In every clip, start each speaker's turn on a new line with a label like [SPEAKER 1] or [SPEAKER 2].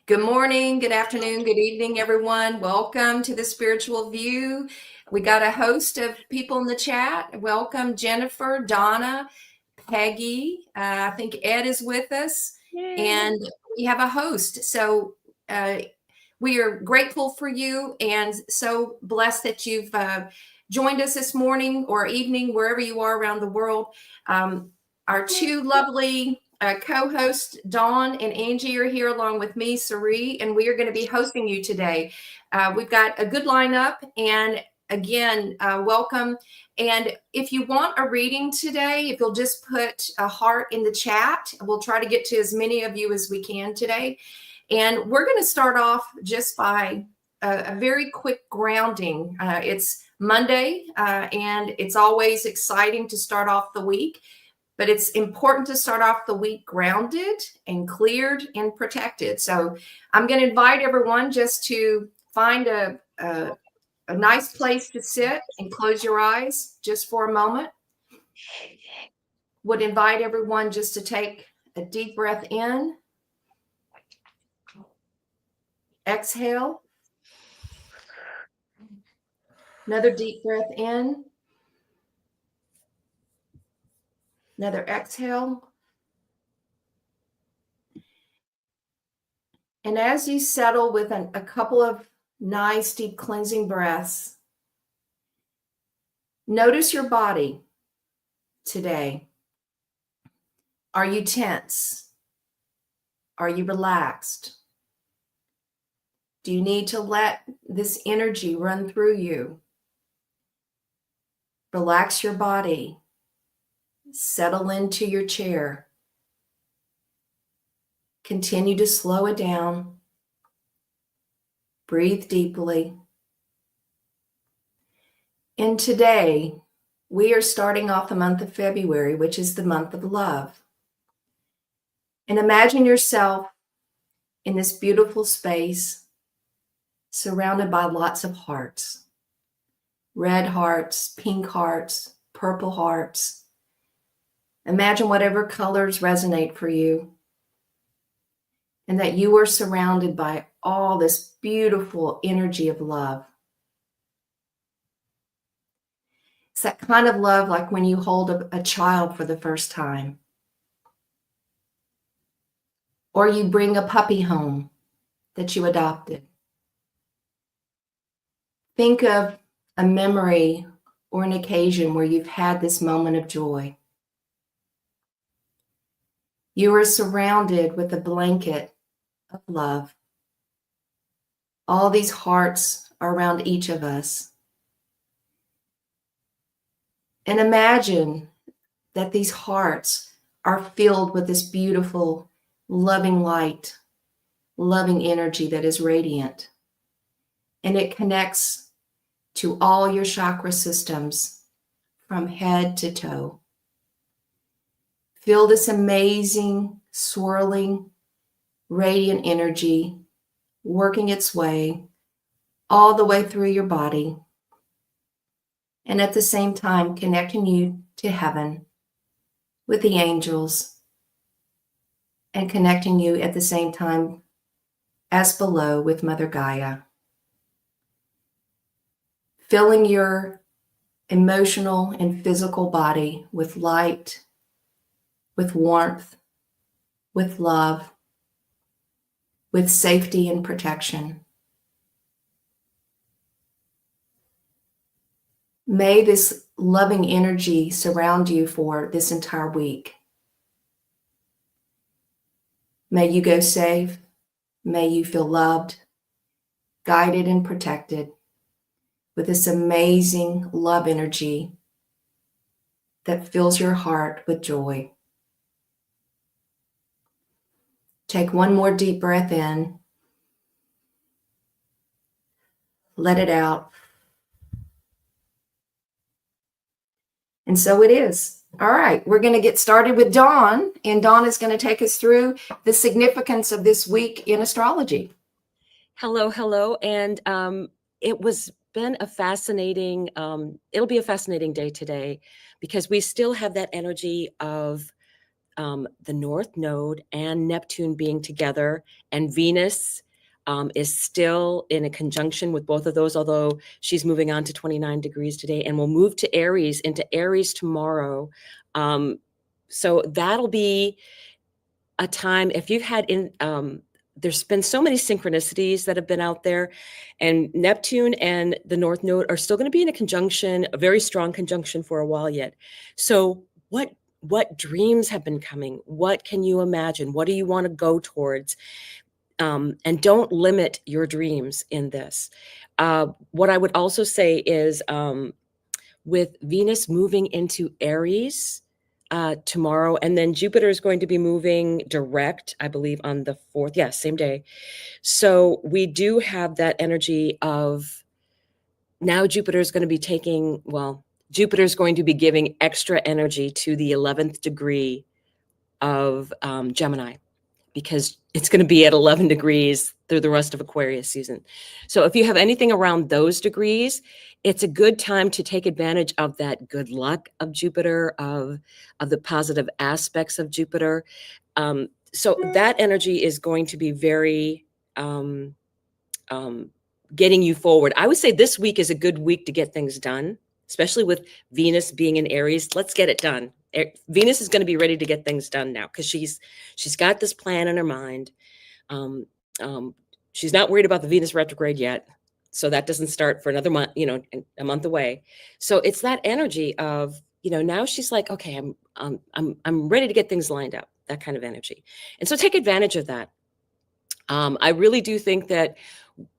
[SPEAKER 1] Good morning, good afternoon, good evening, everyone. Welcome to the Spiritual View. We got a host of people in the chat. Welcome, Jennifer, Donna, Peggy. I think Ed is with us, and we have a host. So we are grateful for you and so blessed that you've joined us this morning or evening, wherever you are around the world. Our two lovely co-hosts, Dawn and Angie, are here along with me, Sari, and we are going to be hosting you today. We've got a good lineup, and again, welcome. And if you want a reading today, if you'll just put a heart in the chat, we'll try to get to as many of you as we can today. And we're going to start off just by a very quick grounding. It's Monday, and it's always exciting to start off the week. But it's important to start off the week grounded and cleared and protected. So I'm going to invite everyone just to find a nice place to sit and close your eyes just for a moment. Would invite everyone just to take a deep breath in. Exhale. Another deep breath in. Another exhale. And as you settle with a couple of nice deep cleansing breaths, notice your body today. Are you tense? Are you relaxed? Do you need to let this energy run through you? Relax your body. Settle into your chair. Continue to slow it down. Breathe deeply. And today, we are starting off the month of February, which is the month of love. And imagine yourself in this beautiful space, surrounded by lots of hearts. Red hearts, pink hearts, purple hearts. Imagine whatever colors resonate for you. And that you are surrounded by all this beautiful energy of love. It's that kind of love like when you hold a child for the first time. Or you bring a puppy home that you adopted. Think of a memory or an occasion where you've had this moment of joy. You are surrounded with a blanket of love. All these hearts are around each of us. And imagine that these hearts are filled with this beautiful, loving light, loving energy that is radiant. And it connects to all your chakra systems from head to toe. Feel this amazing, swirling, radiant energy working its way all the way through your body, and at the same time connecting you to heaven with the angels, and connecting you at the same time as below with Mother Gaia. Filling your emotional and physical body with light, with warmth, with love, with safety and protection. May this loving energy surround you for this entire week. May you go safe. May you feel loved, guided, and protected with this amazing love energy that fills your heart with joy. Take one more deep breath in. Let it out. And so it is. All right, we're going to get started with Dawn, and Dawn is going to take us through the significance of this week in astrology.
[SPEAKER 2] Hello. And it was been a fascinating, it'll be a fascinating day today because we still have that energy of the North Node and Neptune being together, and Venus is still in a conjunction with both of those, although she's moving on to 29 degrees today, and will move to Aries, into Aries tomorrow. So that'll be a time, if you've had there's been so many synchronicities that have been out there, and Neptune and the North Node are still going to be in a conjunction, a very strong conjunction for a while yet. So what dreams have been coming? What can you imagine? What do you want to go towards? And don't limit your dreams in this. What I would also say is with Venus moving into Aries tomorrow, and then Jupiter is going to be moving direct, I believe, on the 4th. Yeah, same day. So we do have that energy of now Jupiter is going to be Jupiter is going to be giving extra energy to the 11th degree of Gemini, because it's going to be at 11 degrees through the rest of Aquarius season. So if you have anything around those degrees, it's a good time to take advantage of that good luck of Jupiter, of the positive aspects of Jupiter. So that energy is going to be very getting you forward. I would say this week is a good week to get things done, especially with Venus being in Aries. Let's get it done. Venus is going to be ready to get things done now, because she's got this plan in her mind. She's not worried about the Venus retrograde yet, so that doesn't start for another month, a month away. So it's that energy of, now she's like, okay, I'm ready to get things lined up, that kind of energy. And so take advantage of that. I really do think that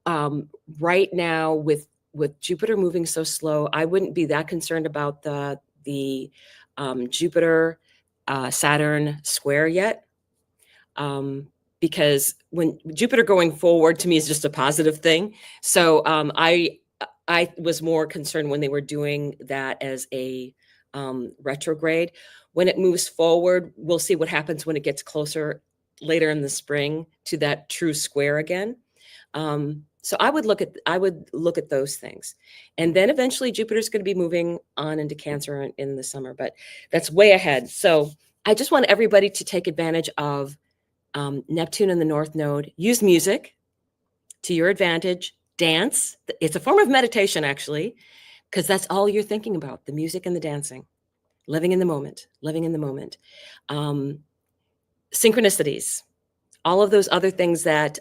[SPEAKER 2] right now with Jupiter moving so slow, I wouldn't be that concerned about the Jupiter Saturn square yet, because when Jupiter going forward to me is just a positive thing. So I was more concerned when they were doing that as a retrograde. When it moves forward, we'll see what happens when it gets closer later in the spring to that true square again. So I would look at those things. And then eventually Jupiter's going to be moving on into Cancer in the summer, but that's way ahead. So I just want everybody to take advantage of Neptune in the North Node. Use music to your advantage. Dance. It's a form of meditation, actually, because that's all you're thinking about, the music and the dancing. Living in the moment. Synchronicities. All of those other things that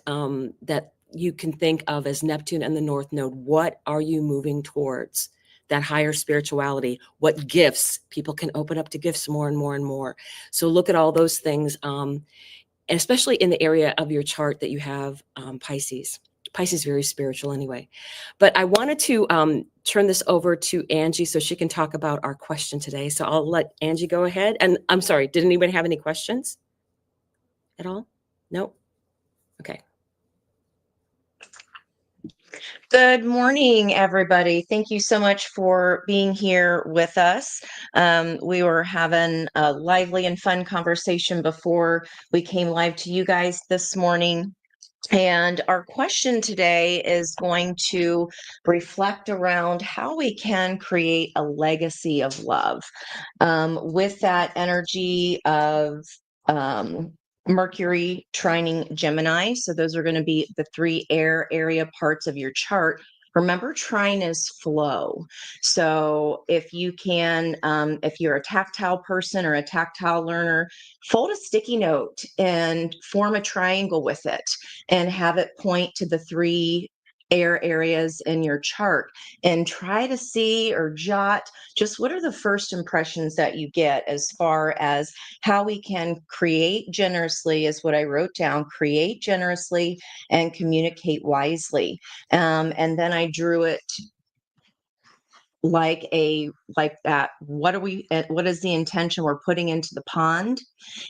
[SPEAKER 2] you can think of as Neptune and the North Node. What are you moving towards? That higher spirituality. What gifts? People can open up to gifts more and more and more. So look at all those things, especially in the area of your chart that you have Pisces. Pisces is very spiritual anyway. But I wanted to turn this over to Angie so she can talk about our question today. So I'll let Angie go ahead. And I'm sorry, did anybody have any questions at all? No? Okay.
[SPEAKER 3] Good morning, everybody. Thank you so much for being here with us. We were having a lively and fun conversation before we came live to you guys this morning. And our question today is going to reflect around how we can create a legacy of love with that energy of Mercury trining Gemini. So those are going to be the 3 air area parts of your chart. Remember, trine is flow. So if you can, if you're a tactile person or a tactile learner, fold a sticky note and form a triangle with it and have it point to the 3 air areas in your chart, and try to see or jot just what are the first impressions that you get as far as how we can create generously, is what I wrote down: create generously and communicate wisely. And then I drew it like that. What is the intention we're putting into the pond,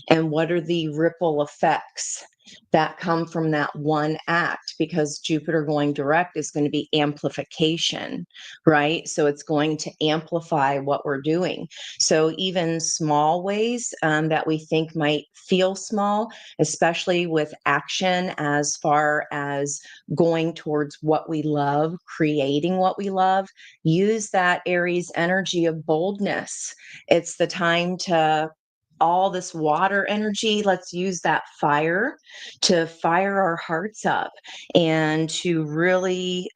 [SPEAKER 3] and what are the ripple effects that come from that one act? Because Jupiter going direct is going to be amplification, right? So it's going to amplify what we're doing. So even small ways that we think might feel small, especially with action as far as going towards what we love, creating what we love, use that Aries energy of boldness. It's the time to all this water energy. Let's use that fire to fire our hearts up and to really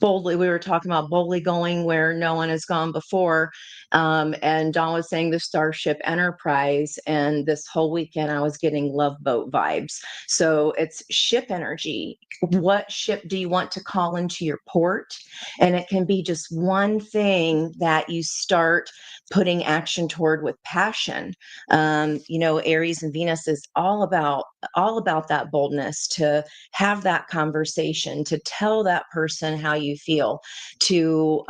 [SPEAKER 3] boldly, we were talking about boldly going where no one has gone before. And Don was saying the Starship Enterprise. And this whole weekend, I was getting Love Boat vibes. So it's ship energy. What ship do you want to call into your port? And it can be just one thing that you start putting action toward with passion. Aries and Venus is all about that boldness, to have that conversation, to tell that person how you feel, to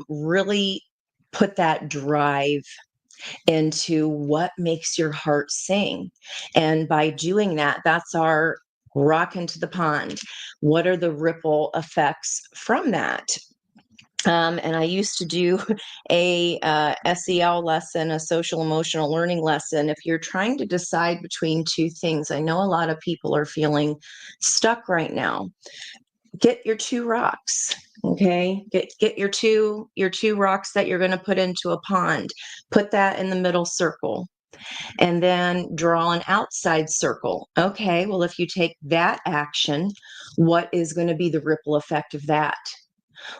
[SPEAKER 3] really put that drive into what makes your heart sing. And by doing that, that's our rock into the pond. What are the ripple effects from that? And I used to do a SEL lesson, a social emotional learning lesson. If you're trying to decide between two things, I know a lot of people are feeling stuck right now. Get your two rocks. Okay, get your two rocks that you're going to put into a pond. Put that in the middle circle, and then draw an outside circle. Okay, well, if you take that action, what is going to be the ripple effect of that?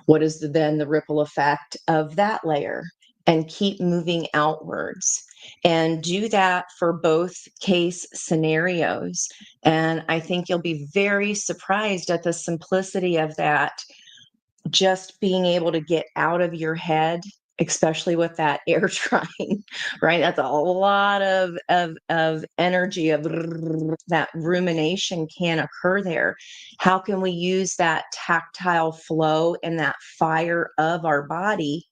[SPEAKER 3] What is then the ripple effect of that layer? And keep moving outwards, and do that for both case scenarios. And I think you'll be very surprised at the simplicity of that. Just being able to get out of your head, especially with that air trine, right? That's a lot of energy, of that rumination can occur there. How can we use that tactile flow and that fire of our body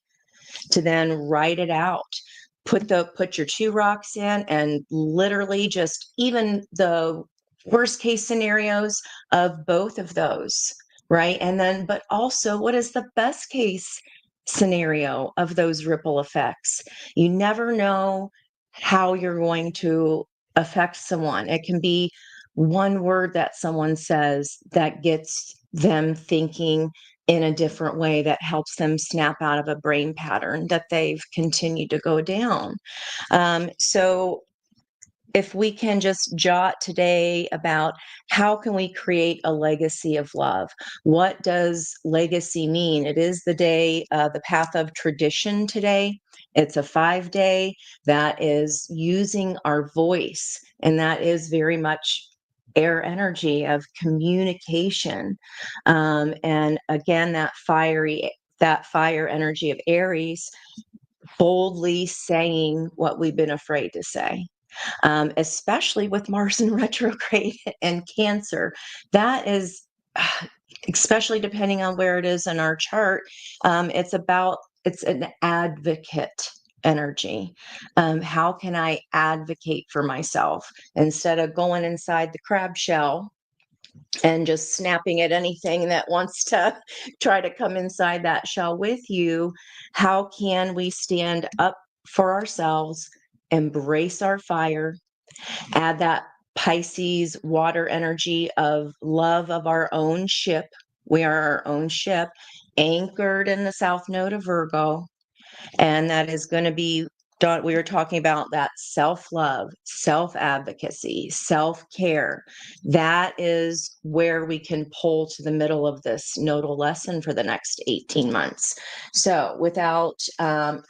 [SPEAKER 3] to then write it out? Put your two rocks in, and literally just even the worst case scenarios of both of those, right? And then, but also, what is the best case scenario of those ripple effects? You never know how you're going to affect someone. It can be one word that someone says that gets them thinking in a different way, that helps them snap out of a brain pattern that they've continued to go down. So if we can just jot today about how can we create a legacy of love? What does legacy mean? It is the day, the path of tradition today. It's a 5-day that is using our voice, and that is very much air energy of communication. And again, that fire energy of Aries, boldly saying what we've been afraid to say. Especially with Mars in retrograde and Cancer. That is, especially depending on where it is in our chart, it's an advocate energy. How can I advocate for myself instead of going inside the crab shell and just snapping at anything that wants to try to come inside that shell with you? How can we stand up for ourselves, embrace our fire, add that Pisces water energy of love of our own ship? We are our own ship, anchored in the south node of Virgo. And that is going to be, we were talking about that self-love, self-advocacy, self-care. That is where we can pull to the middle of this nodal lesson for the next 18 months. So without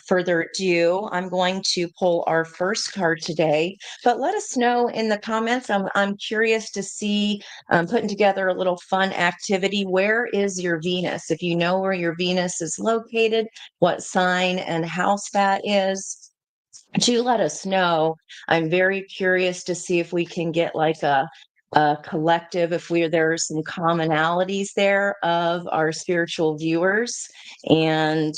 [SPEAKER 3] further ado, I'm going to pull our first card today, but let us know in the comments. I'm curious to see, putting together a little fun activity. Where is your Venus? If you know where your Venus is located, what sign and house that is, do let us know. I'm very curious to see if we can get like a collective, if there are some commonalities there of our spiritual viewers. And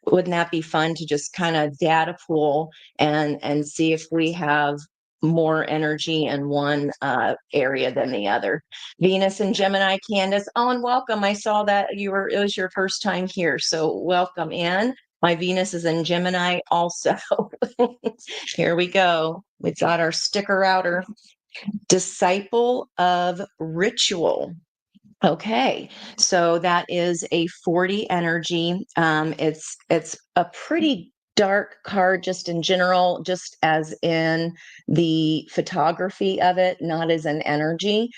[SPEAKER 3] wouldn't that be fun to just kind of data pool and see if we have more energy in one area than the other? Venus and Gemini, Candace. Oh, and welcome. I saw that it was your first time here. So welcome in. My Venus is in Gemini also. Here we go. We've got our sticker outer. Disciple of ritual. Okay, so that is a 40 energy. It's a pretty dark card just in general, just as in the photography of it, not as an energy.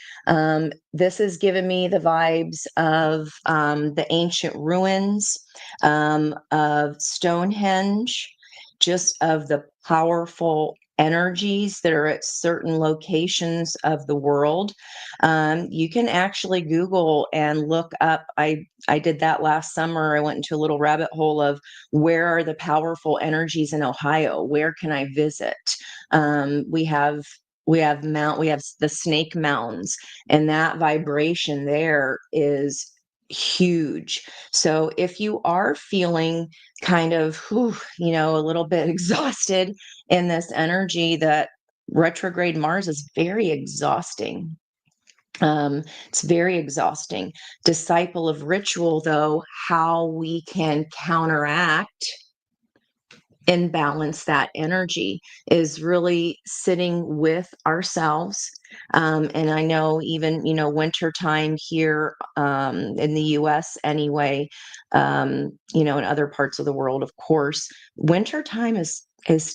[SPEAKER 3] This has given me the vibes of the ancient ruins, of Stonehenge, just of the powerful energies that are at certain locations of the world. You can actually Google and look up. I did that last summer. I went into a little rabbit hole of where are the powerful energies in Ohio? Where can I visit? We have we have the Snake Mountains, and that vibration there is huge. So if you are feeling kind of a little bit exhausted in this energy, that retrograde Mars is very exhausting. It's very exhausting. Disciple of ritual, though, how we can counteract and balance that energy is really sitting with ourselves. And I know even, winter time here in the US anyway, in other parts of the world, of course, winter time is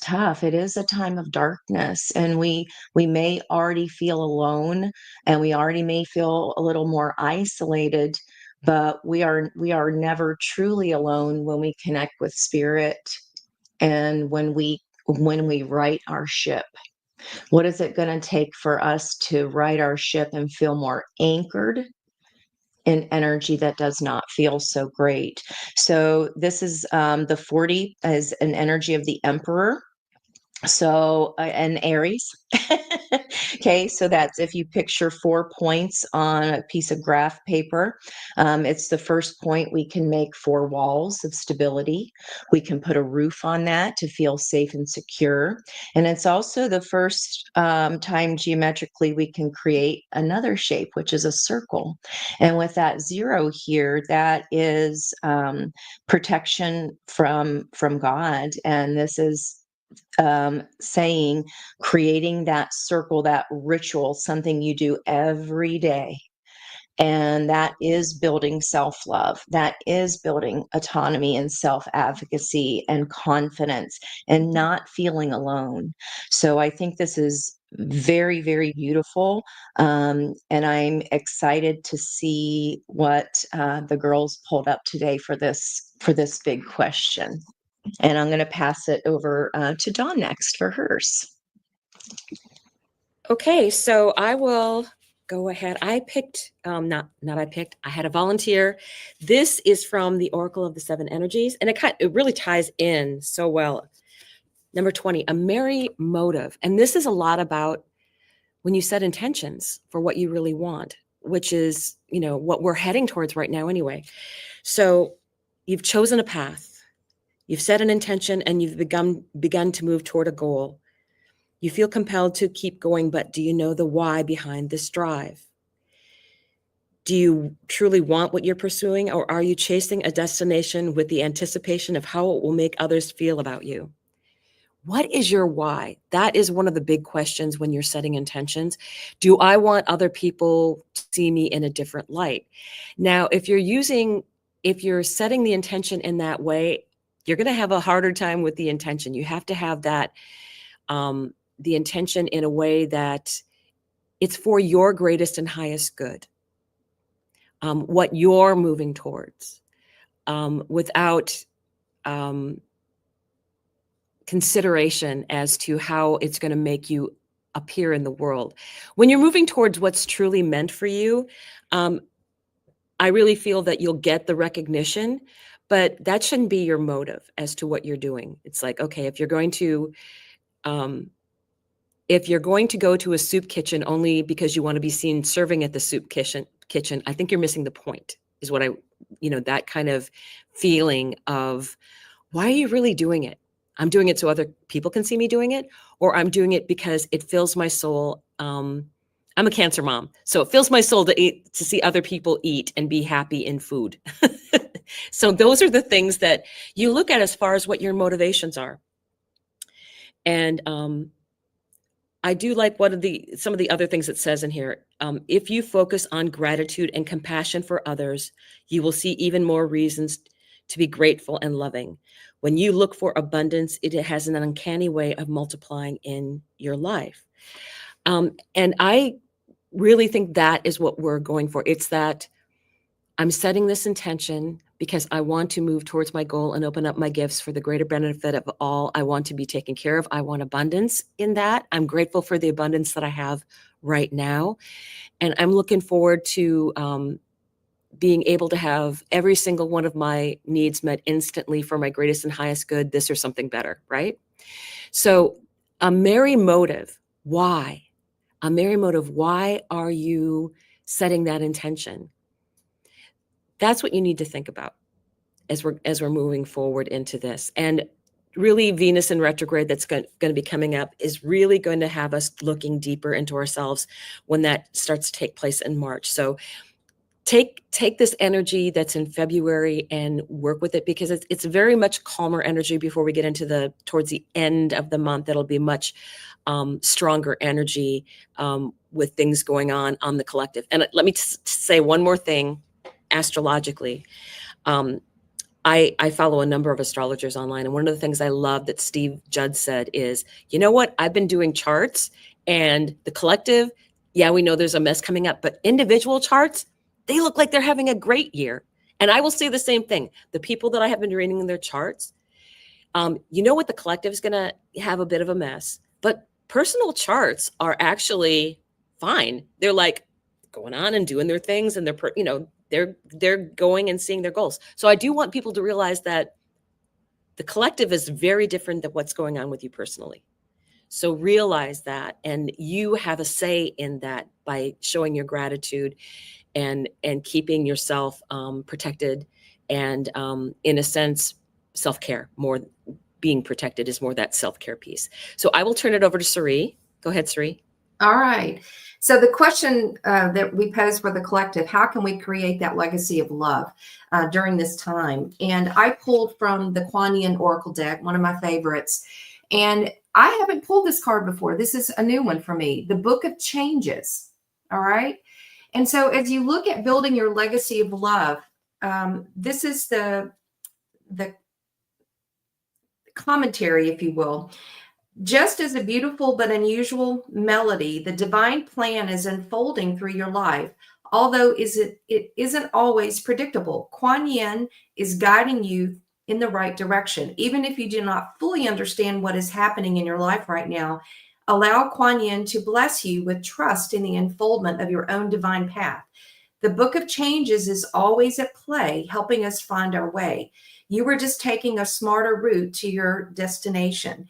[SPEAKER 3] tough. It is a time of darkness, and we may already feel alone, and we already may feel a little more isolated, but we are never truly alone when we connect with spirit, and when we right our ship. What is it going to take for us to right our ship and feel more anchored in energy that does not feel so great? So this is the 40 as an energy of the emperor. So, and Aries. Okay, so that's if you picture 4 points on a piece of graph paper. It's the first point. We can make 4 walls of stability. We can put a roof on that to feel safe and secure. And it's also the first time geometrically we can create another shape, which is a circle. And with that 0 here, that is protection from God. And this is saying, creating that circle, that ritual, something you do every day. And that is building self-love. That is building autonomy and self-advocacy and confidence and not feeling alone. So I think this is very, very beautiful. And I'm excited to see what the girls pulled up today for this big question. And I'm going to pass it over to Dawn next for hers.
[SPEAKER 2] Okay, so I will go ahead. I picked, I had a volunteer. This is from the Oracle of the Seven Energies, and it really ties in so well. Number 20, a merry motive. And this is a lot about when you set intentions for what you really want, which is, what we're heading towards right now anyway. So you've chosen a path. You've set an intention and you've begun to move toward a goal. You feel compelled to keep going, but do you know the why behind this drive? Do you truly want what you're pursuing, or are you chasing a destination with the anticipation of how it will make others feel about you? What is your why? That is one of the big questions when you're setting intentions. Do I want other people to see me in a different light? Now, if you're setting the intention in that way, you're going to have a harder time with the intention. You have to have that, the intention in a way that it's for your greatest and highest good, what you're moving towards, without consideration as to how it's going to make you appear in the world. When you're moving towards what's truly meant for you, I really feel that you'll get the recognition, but that shouldn't be your motive as to what you're doing. It's like, okay, if you're going to go to a soup kitchen only because you want to be seen serving at the soup kitchen, I think you're missing the point, is what that kind of feeling of, why are you really doing it? I'm doing it so other people can see me doing it, or I'm doing it because it fills my soul. I'm a Cancer mom, so it fills my soul to see other people eat and be happy in food. So those are the things that you look at as far as what your motivations are. And I do like some of the other things it says in here. If you focus on gratitude and compassion for others, you will see even more reasons to be grateful and loving. When you look for abundance, it has an uncanny way of multiplying in your life. And I really think that is what we're going for. It's that I'm setting this intention because I want to move towards my goal and open up my gifts for the greater benefit of all. I want to be taken care of. I want abundance in that. I'm grateful for the abundance that I have right now. And I'm looking forward to being able to have every single one of my needs met instantly for my greatest and highest good, this or something better, right? So a merry motive. Why? A merry motive. Why are you setting that intention? That's what you need to think about as we're moving forward into this. And really, Venus in retrograde that's going to be coming up is really going to have us looking deeper into ourselves when that starts to take place in March. So take this energy that's in February and work with it, because it's very much calmer energy before we get into towards the end of the month. It'll be much stronger energy with things going on the collective. And let me say one more thing astrologically. I follow a number of astrologers online, and one of the things I love that Steve Judd said is, you know what, I've been doing charts, and the collective, yeah, we know there's a mess coming up, but individual charts, they look like they're having a great year. And I will say the same thing. The people that I have been reading in their charts, you know what, the collective is going to have a bit of a mess, but personal charts are actually fine. They're like going on and doing their things, and they're going and seeing their goals. So I do want people to realize that the collective is very different than what's going on with you personally. So realize that, and you have a say in that by showing your gratitude and keeping yourself protected, and in a sense, self-care. More being protected is more that self-care piece. So I will turn it over to Sari. Go ahead, Sari.
[SPEAKER 1] All right. So the question that we pose for the collective, how can we create that legacy of love during this time? And I pulled from the Kuan Yin Oracle deck, one of my favorites. And I haven't pulled this card before. This is a new one for me, the Book of Changes. All right. And so as you look at building your legacy of love, this is the commentary, if you will. Just as a beautiful but unusual melody, the divine plan is unfolding through your life, although it isn't always predictable. Kuan Yin is guiding you in the right direction. Even if you do not fully understand what is happening in your life right now, allow Kuan Yin to bless you with trust in the unfoldment of your own divine path. The Book of Changes is always at play, helping us find our way. You were just taking a smarter route to your destination.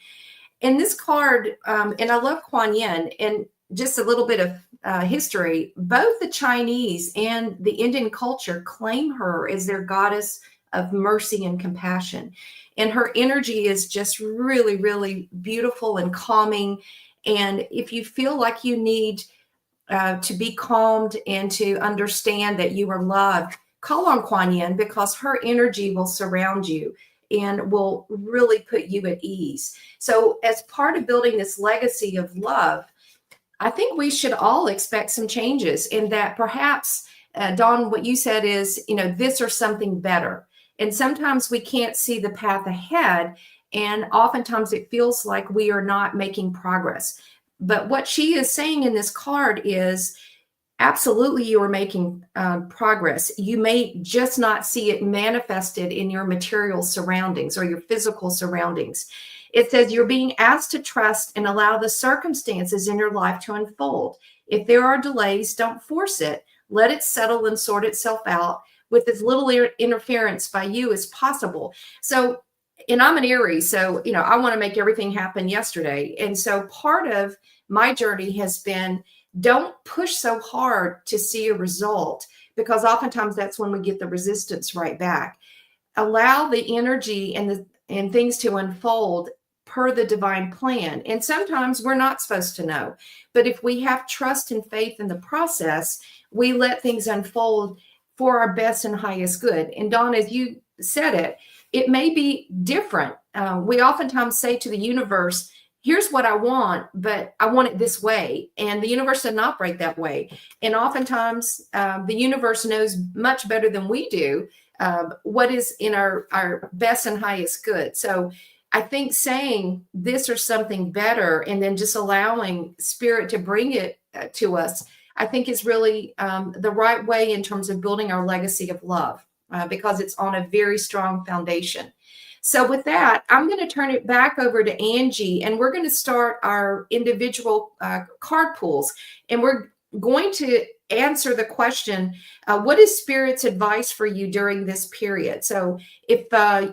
[SPEAKER 1] In this card, and I love Kuan Yin, and just a little bit of history, both the Chinese and the Indian culture claim her as their goddess of mercy and compassion. And her energy is just really, really beautiful and calming. And if you feel like you need to be calmed and to understand that you are loved, call on Kuan Yin, because her energy will surround you and will really put you at ease. So as part of building this legacy of love, I think we should all expect some changes, in that perhaps, Dawn, what you said is, this or something better. And sometimes we can't see the path ahead, and oftentimes it feels like we are not making progress. But what she is saying in this card is, absolutely, you are making progress. You may just not see it manifested in your material surroundings or your physical surroundings. It says you're being asked to trust and allow the circumstances in your life to unfold. If there are delays, don't force it. Let it settle and sort itself out with as little interference by you as possible. So, and I'm an Aries, so, I want to make everything happen yesterday. And so part of my journey has been, don't push so hard to see a result, because oftentimes that's when we get the resistance right back. Allow the energy and things to unfold per the divine plan. And sometimes we're not supposed to know. But if we have trust and faith in the process, we let things unfold for our best and highest good. And Dawn, as you said it may be different. We oftentimes say to the universe, here's what I want, but I want it this way. And the universe doesn't operate that way. And oftentimes the universe knows much better than we do what is in our best and highest good. So I think saying this or something better and then just allowing spirit to bring it to us, I think is really the right way in terms of building our legacy of love, because it's on a very strong foundation. So with that, I'm going to turn it back over to Angie, and we're going to start our individual card pulls, and we're going to answer the question, what is Spirit's advice for you during this period? So if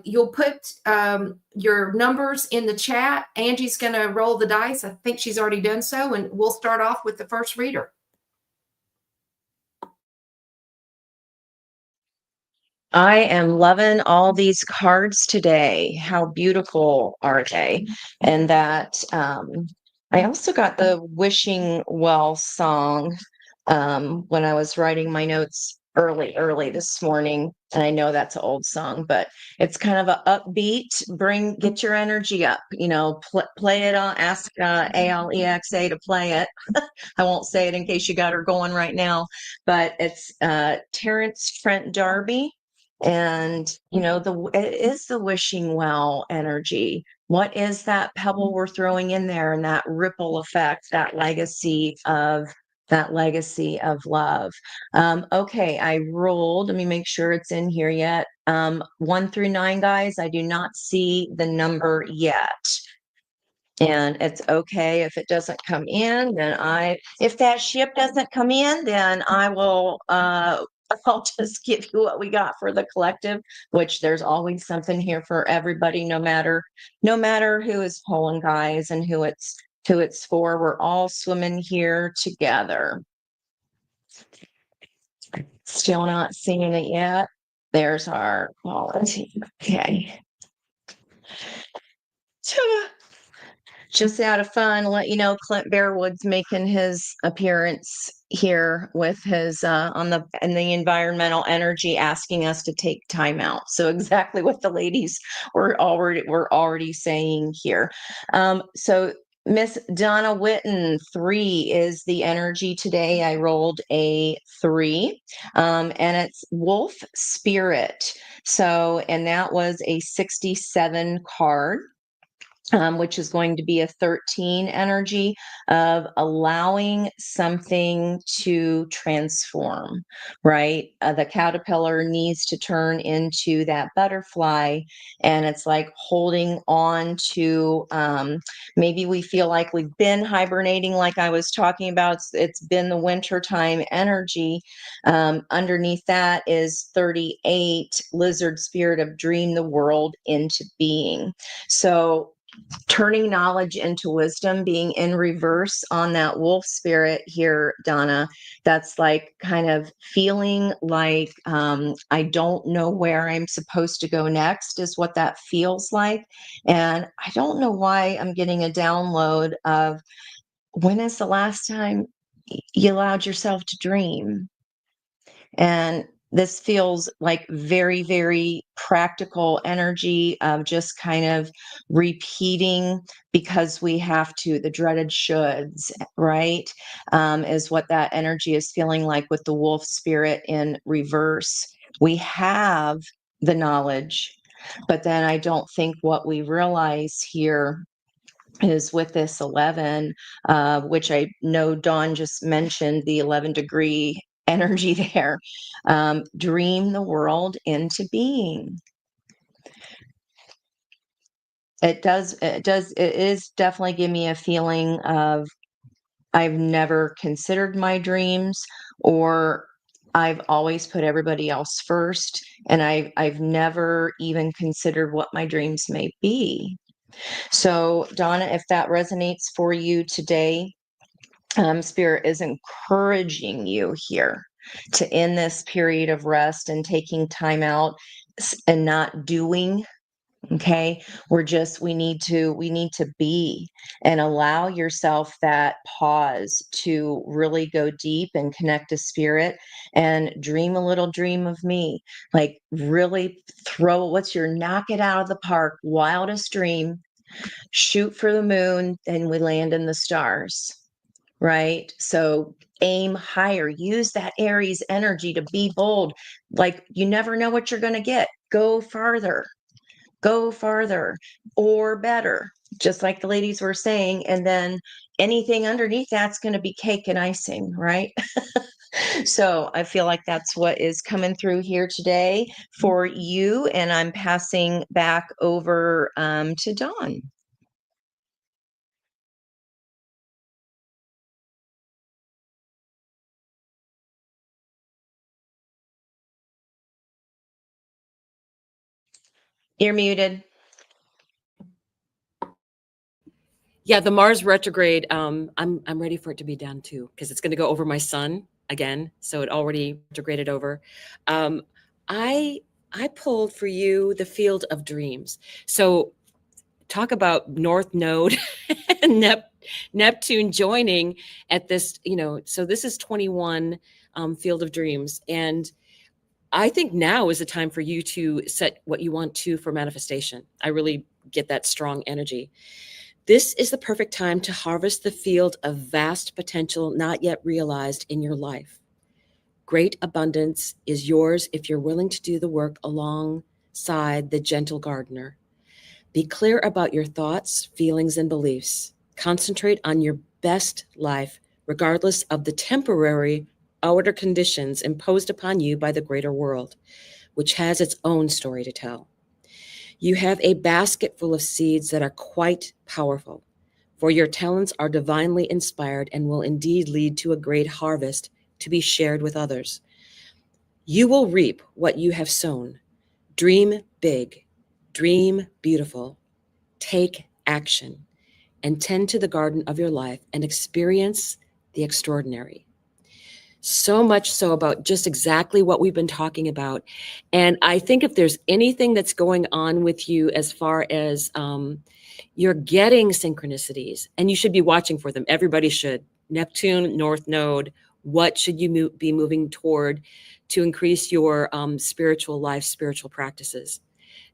[SPEAKER 1] you'll put your numbers in the chat, Angie's going to roll the dice. I think she's already done so, and we'll start off with the first reader.
[SPEAKER 3] I am loving all these cards today. How beautiful are they? And that I also got the Wishing Well song when I was writing my notes early this morning. And I know that's an old song, but it's kind of a upbeat, get your energy up, play it on, ask Alexa to play it. I won't say it in case you got her going right now, but it's Terrence Trent D'Arby. And, it is the wishing well energy. What is that pebble we're throwing in there, and that ripple effect, that legacy of love? Okay, I rolled. Let me make sure it's in here yet. 1 through 9, guys. I do not see the number yet. And it's okay if it doesn't come in, if that ship doesn't come in, then I will, I'll just give you what we got for the collective, which there's always something here for everybody, no matter who is pulling, guys, and who it's for. We're all swimming here together. Still not seeing it yet. There's our quality. Okay. Just out of fun, let you know, Clint Bearwood's making his appearance here with his in the environmental energy, asking us to take time out. So exactly what the ladies were already saying here. So Miss Donna Witten, 3 is the energy today. I rolled a 3, and it's Wolf Spirit. So, and that was a 67 card. Which is going to be a 13 energy of allowing something to transform, right? The caterpillar needs to turn into that butterfly, and it's like holding on to, maybe we feel like we've been hibernating, like I was talking about. It's been the wintertime energy. Underneath that is 38, lizard spirit of dream the world into being. So turning knowledge into wisdom, being in reverse on that wolf spirit here, Donna. That's like kind of feeling like I don't know where I'm supposed to go next, is what that feels like. And I don't know why I'm getting a download of, when is the last time you allowed yourself to dream? And this feels like very, very practical energy of just kind of repeating because we have to, the dreaded shoulds, right? Is what that energy is feeling like with the wolf spirit in reverse. We have the knowledge, but then I don't think what we realize here is with this 11, which I know Dawn just mentioned, the 11-degree energy there. Dream the world into being. It is definitely give me a feeling of, I've never considered my dreams, or I've always put everybody else first, and I've never even considered what my dreams may be. So, Donna, if that resonates for you today, Spirit is encouraging you here to end this period of rest and taking time out and not doing. Okay, we need to be, and allow yourself that pause to really go deep and connect to spirit and dream a little dream of me. Like, really what's your knock it out of the park, wildest dream, shoot for the moon, and we land in the stars. right? So aim higher, use that Aries energy to be bold. Like, you never know what you're going to get. Go farther or better, just like the ladies were saying. And then anything underneath that's going to be cake and icing, right? So I feel like that's what is coming through here today for you. And I'm passing back over to Dawn. You're muted.
[SPEAKER 2] Yeah, the Mars retrograde, I'm ready for it to be done too, because it's going to go over my sun again. So it already retrograded over. Um, I I pulled for you the field of dreams. So talk about North Node and Neptune joining at this, so this is 21 field of dreams. And I think now is the time for you to set what you want to for manifestation. I really get that strong energy. This is the perfect time to harvest the field of vast potential not yet realized in your life. Great abundance is yours if you're willing to do the work alongside the gentle gardener. Be clear about your thoughts, feelings, and beliefs. Concentrate on your best life, regardless of the temporary outer conditions imposed upon you by the greater world, which has its own story to tell. You have a basket full of seeds that are quite powerful, for your talents are divinely inspired and will indeed lead to a great harvest to be shared with others. You will reap what you have sown. Dream big, dream beautiful, take action, and tend to the garden of your life and experience the extraordinary. So much so about just exactly what we've been talking about. And I think if there's anything that's going on with you as far as you're getting synchronicities, and you should be watching for them. Everybody should. Neptune, North Node, what should you be moving toward to increase your spiritual life, spiritual practices?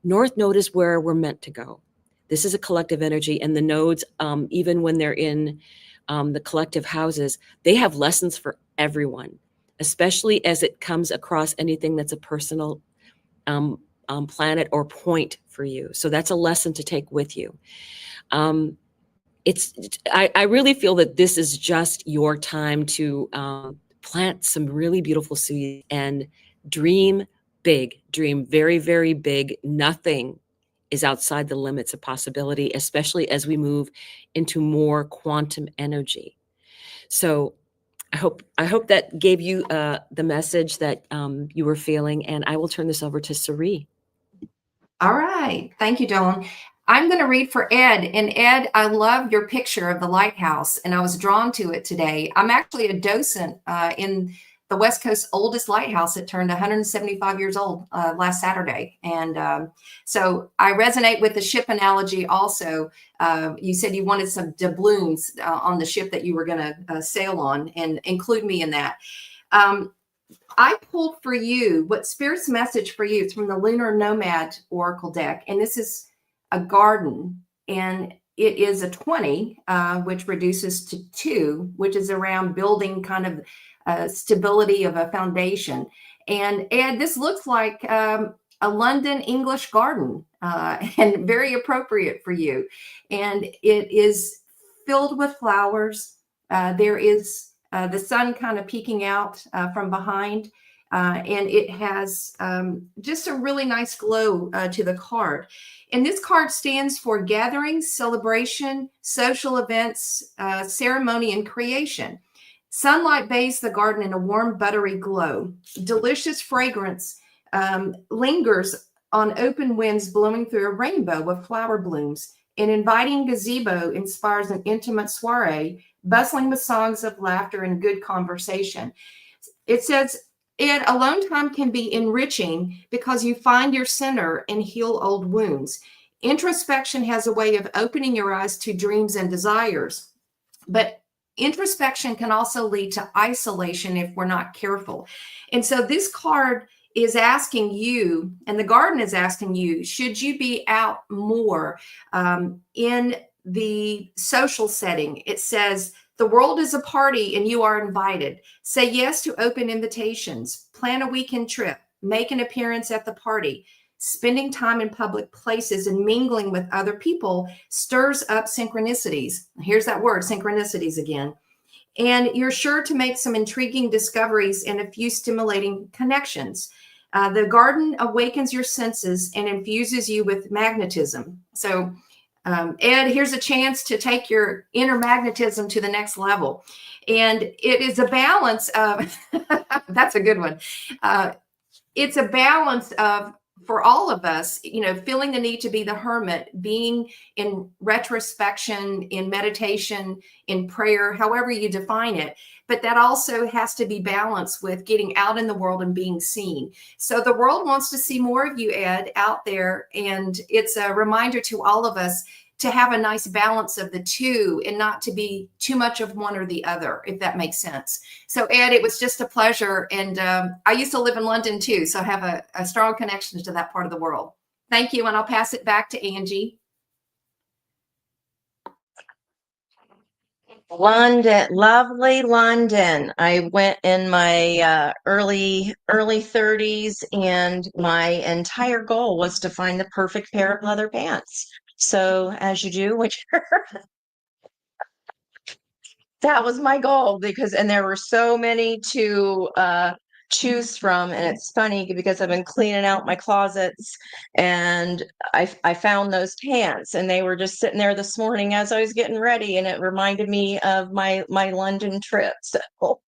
[SPEAKER 2] North Node is where we're meant to go. This is a collective energy, and the nodes, even when they're in the collective houses, they have lessons for everyone, especially as it comes across anything that's a personal planet or point for you. So that's a lesson to take with you. I really feel that this is just your time to plant some really beautiful seeds and dream big, dream very, very big. Nothing is outside the limits of possibility, especially as we move into more quantum energy. So I hope that gave you the message that you were feeling, and I will turn this over to Sari.
[SPEAKER 1] All right. Thank you, Dawn. I'm going to read for Ed. And Ed, I love your picture of the lighthouse, and I was drawn to it today. I'm actually a docent in the West Coast's oldest lighthouse. It turned 175 years old last Saturday. And so I resonate with the ship analogy also. You said you wanted some doubloons on the ship that you were going to sail on, and include me in that. I pulled for you what Spirit's message for you. It's from the Lunar Nomad Oracle deck. And this is a garden. And it is a 20, which reduces to 2, which is around building kind of stability of a foundation. And Ed, this looks like a London English garden and very appropriate for you. And it is filled with flowers. There is the sun kind of peeking out from behind. And it has just a really nice glow to the card. And this card stands for gatherings, celebration, social events, ceremony, and creation. Sunlight bathes the garden in a warm, buttery glow. Delicious fragrance lingers on open winds blowing through a rainbow of flower blooms. An inviting gazebo inspires an intimate soiree, bustling with songs of laughter and good conversation. It says, Ed, alone time can be enriching because you find your center and heal old wounds. Introspection has a way of opening your eyes to dreams and desires, but introspection can also lead to isolation if we're not careful. And so this card is asking you, and the garden is asking you, should you be out more in the social setting? It says The world is a party and you are invited. Say yes to open invitations. Plan a weekend trip. Make an appearance at the party. Spending time in public places and mingling with other people stirs up synchronicities. Here's that word, synchronicities again. And you're sure to make some intriguing discoveries and a few stimulating connections. The garden awakens your senses and infuses you with magnetism. So, Ed, here's a chance to take your inner magnetism to the next level. And it is a balance of, that's a good one. It's a balance of, for all of us, feeling the need to be the hermit, being in retrospection, in meditation, in prayer, however you define it. But that also has to be balanced with getting out in the world and being seen. So the world wants to see more of you, Ed, out there. And it's a reminder to all of us to have a nice balance of the two and not to be too much of one or the other, if that makes sense. So Ed, it was just a pleasure. And I used to live in London too, so I have a strong connection to that part of the world. Thank you. And I'll pass it back to Angie.
[SPEAKER 3] London, lovely London. I went in my early 30s, and my entire goal was to find the perfect pair of leather pants. So, as you do, which that was my goal, and there were so many to choose from. And it's funny because I've been cleaning out my closets, and I found those pants, and they were just sitting there this morning as I was getting ready, and it reminded me of my London trip. So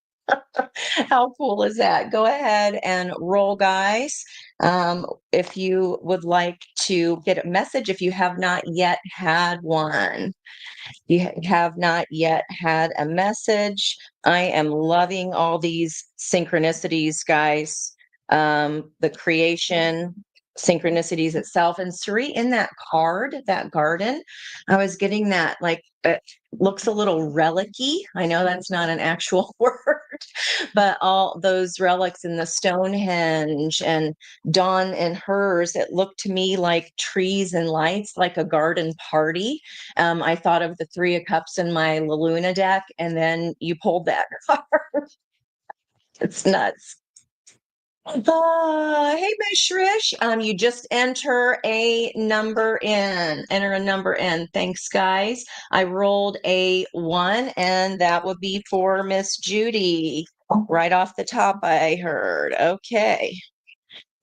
[SPEAKER 3] how cool is that? Go ahead and roll, guys. If you would like to get a message, if you have not yet had one. You have not yet had a message. I am loving all these synchronicities, guys. The creation, synchronicities itself. And Sri, in that card, that garden, I was getting that, like, it looks a little relic-y. I know that's not an actual word, but all those relics in the Stonehenge and Dawn and hers, it looked to me like trees and lights, like a garden party. I thought of the Three of Cups in my La Luna deck, and then you pulled that card. It's nuts. Hey, Miss Shrish. You just enter a number in. Enter a number in. Thanks, guys. I rolled a 1, and that would be for Miss Judy. Right off the top, I heard. Okay.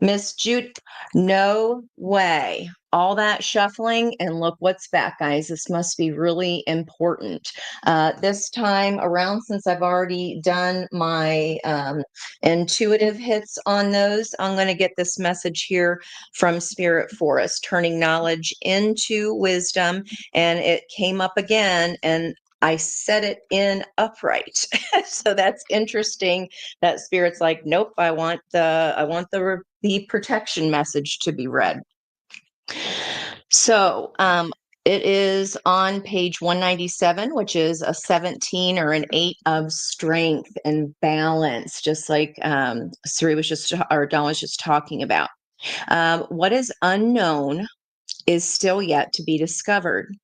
[SPEAKER 3] Miss Jude, no way. All that shuffling, and look what's back, guys. This must be really important. This time around, since I've already done my intuitive hits on those, I'm going to get this message here from Spirit for us, turning knowledge into wisdom. And it came up again, and I set it in upright. So that's interesting that Spirit's like, nope, I want the protection message to be read. So it is on page 197, which is a 17 or an 8 of strength and balance, just like Sri was just, or Dawn was just talking about. What is unknown is still yet to be discovered.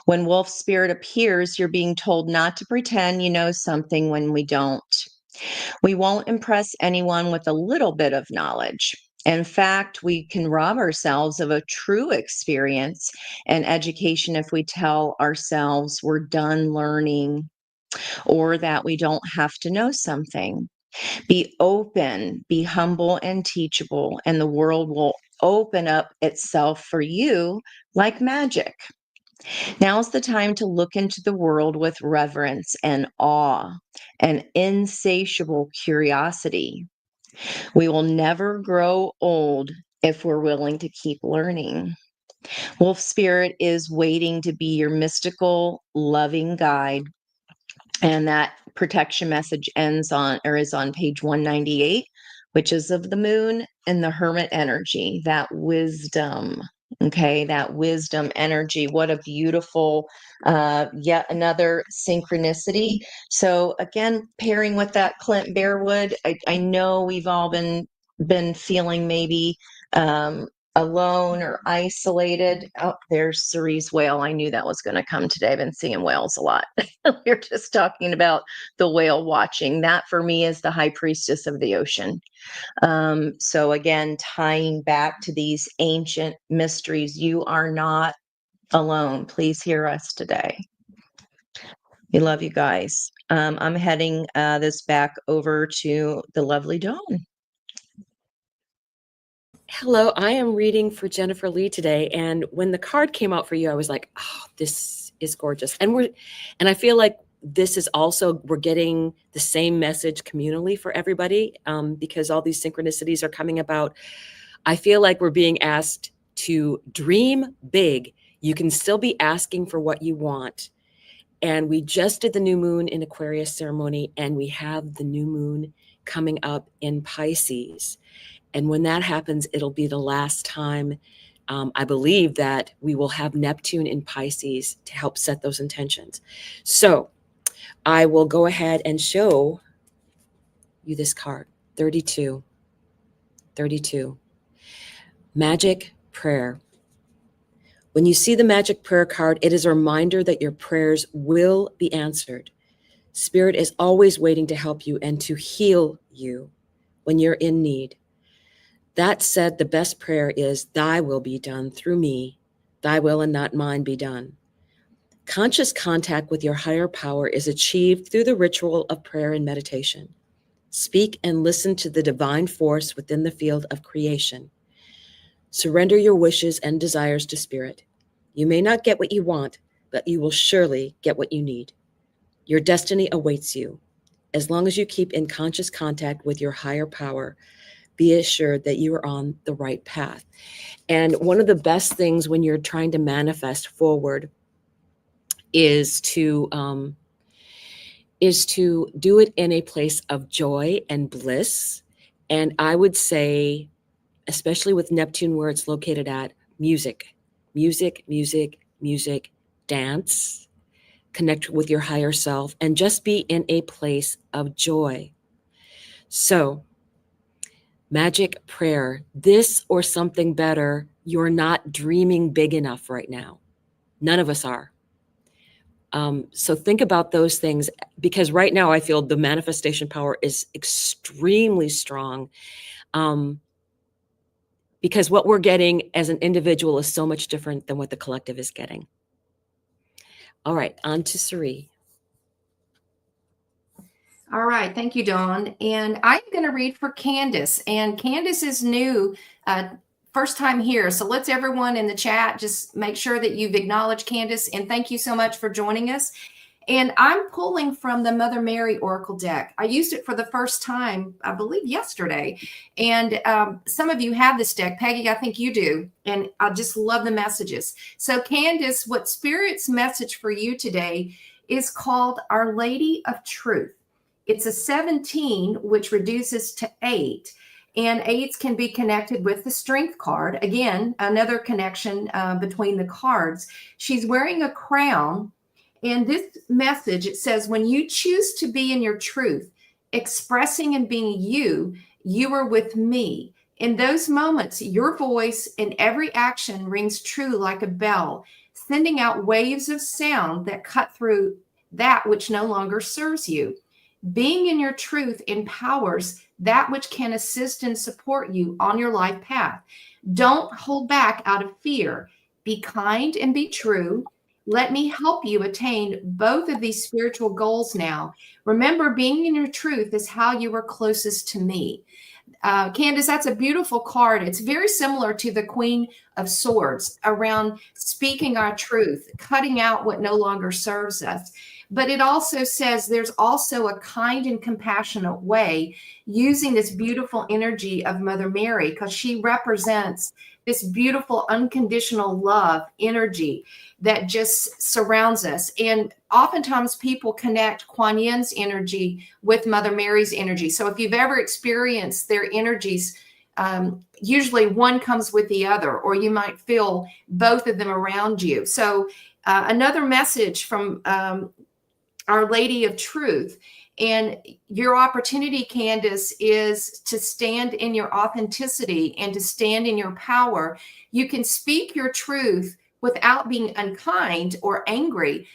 [SPEAKER 3] When wolf spirit appears, you're being told not to pretend you know something when we don't. We won't impress anyone with a little bit of knowledge. In fact, we can rob ourselves of a true experience and education if we tell ourselves we're done learning or that we don't have to know something. Be open, be humble and teachable, and the world will open up itself for you like magic. Now's the time to look into the world with reverence and awe and insatiable curiosity. We will never grow old if we're willing to keep learning. Wolf Spirit is waiting to be your mystical, loving guide. And that protection message is on page 198, which is of the moon and the hermit energy, that wisdom. Okay, that wisdom energy. What a beautiful, yet another synchronicity. So again, pairing with that Clint Bearwood, I know we've all been feeling maybe alone or isolated. Oh, there's Cerie's whale. I knew that was going to come today. I've been seeing whales a lot. We are just talking about the whale watching. That for me is the high priestess of the ocean. So again, tying back to these ancient mysteries, you are not alone. Please hear us today. We love you guys. I'm heading this back over to the lovely Dawn.
[SPEAKER 2] Hello, I am reading for Jennifer Lee today, and when the card came out for you, I was like, "Oh, this is gorgeous." And I feel like this is also we're getting the same message communally for everybody, because all these synchronicities are coming about. I feel like we're being asked to dream big. You can still be asking for what you want. And we just did the new moon in Aquarius ceremony, and we have the new moon coming up in Pisces. And when that happens, it'll be the last time, I believe, that we will have Neptune in Pisces to help set those intentions. So I will go ahead and show you this card, 32. 32. Magic prayer. When you see the magic prayer card, it is a reminder that your prayers will be answered. Spirit is always waiting to help you and to heal you when you're in need. That said, the best prayer is, thy will be done through me, thy will and not mine be done. Conscious contact with your higher power is achieved through the ritual of prayer and meditation. Speak and listen to the divine force within the field of creation. Surrender your wishes and desires to Spirit. You may not get what you want, but you will surely get what you need. Your destiny awaits you. As long as you keep in conscious contact with your higher power, be assured that you are on the right path. And one of the best things when you're trying to manifest forward is to do it in a place of joy and bliss. And I would say, especially with Neptune, where it's located at, music, dance, connect with your higher self, and just be in a place of joy. So, magic prayer, this or something better, you're not dreaming big enough right now. None of us are. So think about those things, because right now I feel the manifestation power is extremely strong, because what we're getting as an individual is so much different than what the collective is getting. All right, on to Cerie.
[SPEAKER 1] All right, thank you, Dawn. And I'm going to read for Candace. And Candace is new, first time here. So let's everyone in the chat just make sure that you've acknowledged Candace. And thank you so much for joining us. And I'm pulling from the Mother Mary Oracle deck. I used it for the first time, I believe, yesterday. And some of you have this deck. Peggy, I think you do. And I just love the messages. So Candace, what Spirit's message for you today is called Our Lady of Truth. It's a 17, which reduces to 8. And 8s can be connected with the Strength card. Again, another connection between the cards. She's wearing a crown. And this message, it says, when you choose to be in your truth, expressing and being you, you are with me. In those moments, your voice in every action rings true like a bell, sending out waves of sound that cut through that which no longer serves you. Being in your truth empowers that which can assist and support you on your life path. Don't hold back out of fear. Be kind and be true. Let me help you attain both of these spiritual goals now. Remember, being in your truth is how you are closest to me. Candace, that's a beautiful card. It's very similar to the Queen of Swords around speaking our truth, cutting out what no longer serves us. But it also says there's also a kind and compassionate way using this beautiful energy of Mother Mary, because she represents this beautiful unconditional love energy that just surrounds us. And oftentimes people connect Kuan Yin's energy with Mother Mary's energy. So if you've ever experienced their energies, usually one comes with the other, or you might feel both of them around you. So another message from Our Lady of Truth And your opportunity, Candace, is to stand in your authenticity and to stand in your power. You can speak your truth without being unkind or angry.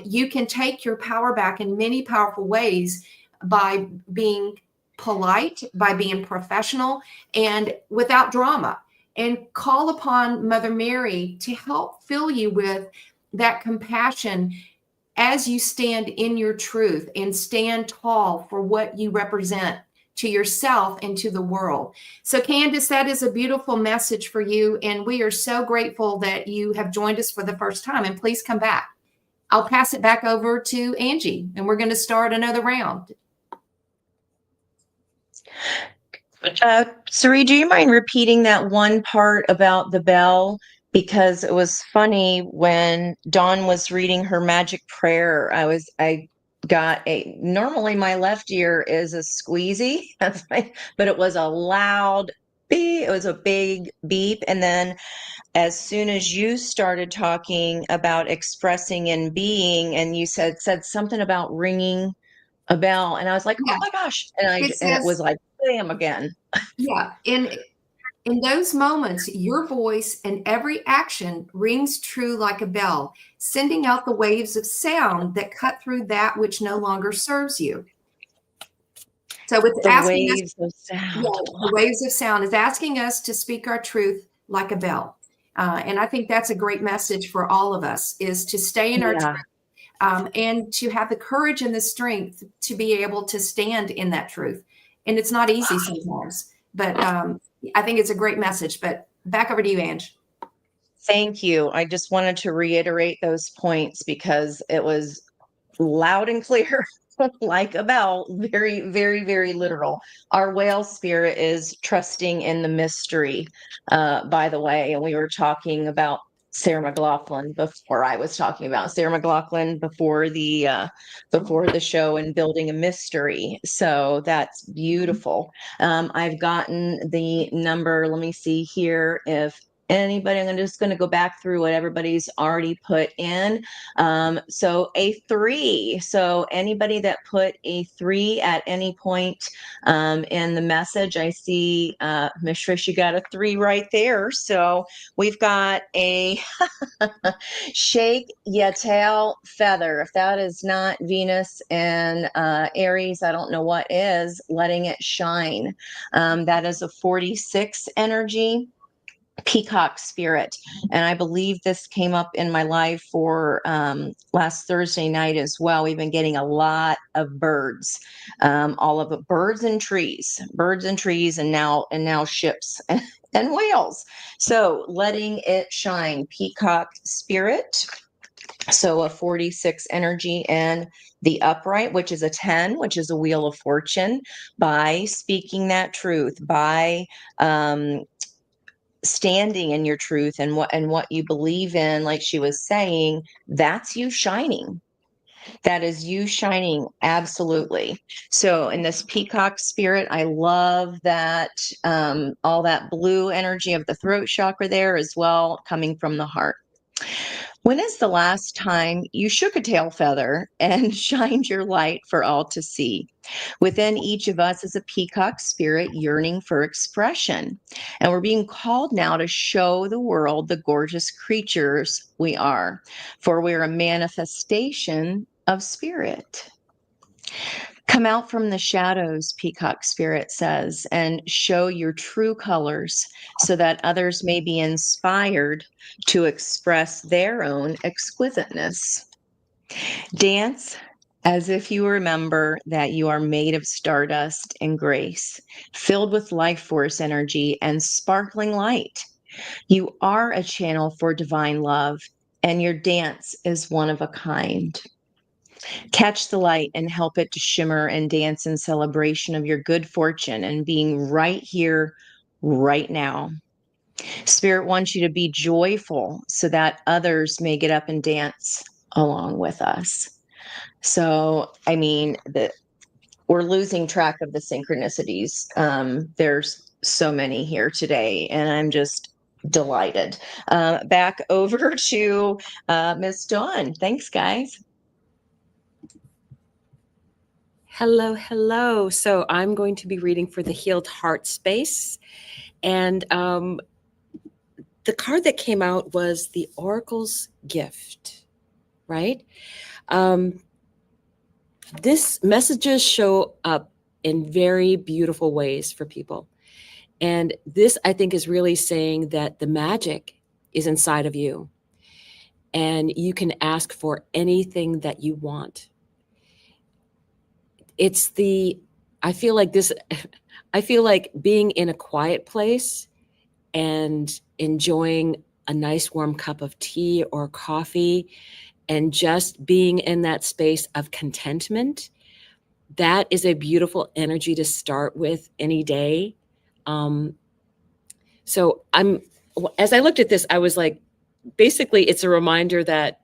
[SPEAKER 1] You can take your power back in many powerful ways by being polite, by being professional, and without drama. And call upon Mother Mary to help fill you with that compassion as you stand in your truth and stand tall for what you represent to yourself and to the world. So, Candace, that is a beautiful message for you. And we are so grateful that you have joined us for the first time. And please come back. I'll pass it back over to Angie, and we're going to start another round.
[SPEAKER 3] Sari, do you mind repeating that one part about the bell? Because it was funny when Dawn was reading her magic prayer. Normally my left ear is a squeezy, but it was a loud beep. It was a big beep. And then as soon as you started talking about expressing and being, and you said something about ringing a bell, and I was like,
[SPEAKER 1] Yeah.
[SPEAKER 3] oh my gosh. And it was like, bam again.
[SPEAKER 1] Yeah. In those moments, your voice and every action rings true like a bell, sending out the waves of sound that cut through that which no longer serves you. So it's
[SPEAKER 3] The
[SPEAKER 1] asking us,
[SPEAKER 3] waves of sound.
[SPEAKER 1] the waves of sound is asking us to speak our truth like a bell. And I think that's a great message for all of us, is to stay in our truth, and to have the courage and the strength to be able to stand in that truth. And it's not easy sometimes, but I think it's a great message. But back over to you, Ange.
[SPEAKER 3] Thank you. I just wanted to reiterate those points because it was loud and clear, like a bell, very, very, very literal. Our whale spirit is trusting in the mystery, by the way. And we were talking about Sarah McLachlan before. I was talking about Sarah McLachlan before the show, and building a mystery. So that's beautiful. I've gotten the number. Let me see here if anybody. I'm just going to go back through what everybody's already put in. So a 3. So anybody that put a 3 at any point in the message, I see Miss Trish, you got a 3 right there. So we've got a shake your tail feather. If that is not Venus and Aries, I don't know what is. Letting it shine. That is a 46 energy. Peacock spirit. And I believe this came up in my live for last Thursday night as well. We've been getting a lot of birds, all of it, birds and trees, and now ships and whales. So letting it shine, peacock spirit. So a 46 energy, and the upright, which is a 10, which is a wheel of fortune. By speaking that truth, by standing in your truth and what you believe in, like she was saying, that's you shining. That is you shining, absolutely. So in this peacock spirit, I love that, all that blue energy of the throat chakra there as well, coming from the heart. When is the last time you shook a tail feather and shined your light for all to see? Within each of us is a peacock spirit yearning for expression. And we're being called now to show the world the gorgeous creatures we are, for we're a manifestation of spirit. Come out from the shadows, peacock spirit says, and show your true colors so that others may be inspired to express their own exquisiteness. Dance as if you remember that you are made of stardust and grace, filled with life force energy and sparkling light. You are a channel for divine love, and your dance is one of a kind. Catch the light and help it to shimmer and dance in celebration of your good fortune and being right here, right now. Spirit wants you to be joyful so that others may get up and dance along with us. So, I mean, we're losing track of the synchronicities. There's so many here today, and I'm just delighted. Back over to Miss Dawn. Thanks, guys.
[SPEAKER 2] Hello, hello. So I'm going to be reading for the Healed Heart Space. And the card that came out was the Oracle's Gift, right? This messages show up in very beautiful ways for people. And this, I think, is really saying that the magic is inside of you. And you can ask for anything that you want. I feel like being in a quiet place and enjoying a nice warm cup of tea or coffee and just being in that space of contentment, that is a beautiful energy to start with any day. So as I looked at this, I was like, basically it's a reminder that